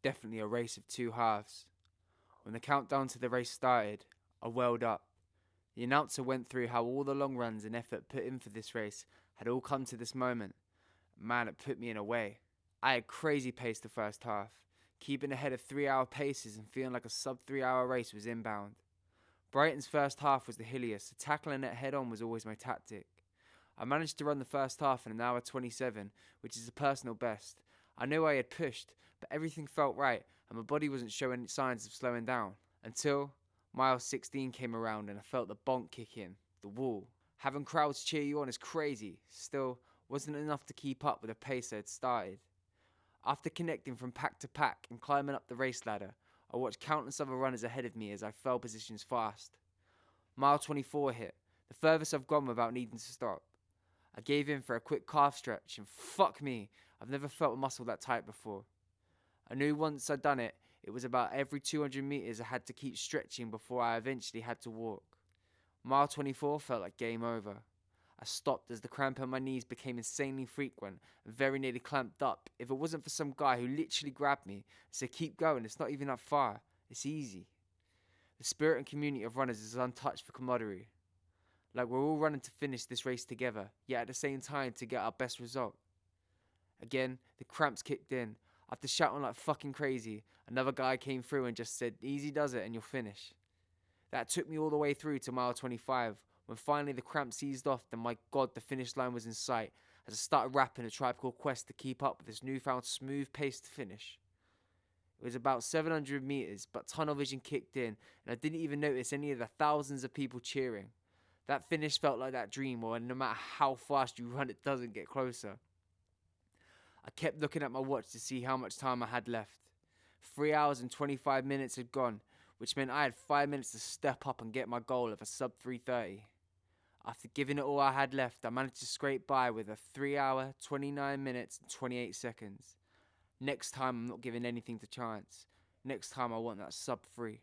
Definitely a race of two halves. When the countdown to the race started, I welled up. The announcer went through how all the long runs and effort put in for this race had all come to this moment. Man, it put me in a way. I had crazy pace the first half, keeping ahead of 3 hour paces and feeling like a sub 3 hour race was inbound. Brighton's first half was the hilliest, so tackling it head on was always my tactic. I managed to run the first half in an hour 27, which is a personal best. I knew I had pushed, but everything felt right and my body wasn't showing signs of slowing down. Until mile 16 came around and I felt the bonk kick in, the wall. Having crowds cheer you on is crazy, still wasn't enough to keep up with the pace I had started. After connecting from pack to pack and climbing up the race ladder, I watched countless other runners ahead of me as I fell positions fast. Mile 24 hit, the furthest I've gone without needing to stop. I gave in for a quick calf stretch and fuck me, I've never felt a muscle that tight before. I knew once I'd done it, it was about every 200 meters I had to keep stretching before I eventually had to walk. Mile 24 felt like game over. I stopped as the cramp in my knees became insanely frequent and very nearly clamped up if it wasn't for some guy who literally grabbed me and said keep going, it's not even that far, it's easy. The spirit and community of runners is untouched for camaraderie. Like we're all running to finish this race together, yet at the same time to get our best result. Again, the cramps kicked in. After shouting like fucking crazy, another guy came through and just said, easy does it and you'll finish. That took me all the way through to mile 25, when finally the cramps eased off and my god the finish line was in sight as I started rapping a Tribe Called Quest to keep up with this newfound smooth paced finish. It was about 700 meters, but tunnel vision kicked in and I didn't even notice any of the thousands of people cheering. That finish felt like that dream where no matter how fast you run it doesn't get closer. I kept looking at my watch to see how much time I had left. 3 hours and 25 minutes had gone, which meant I had 5 minutes to step up and get my goal of a sub 3:30. After giving it all I had left, I managed to scrape by with a 3 hour, 29 minutes and 28 seconds. Next time I'm not giving anything to chance. Next time I want that sub 3.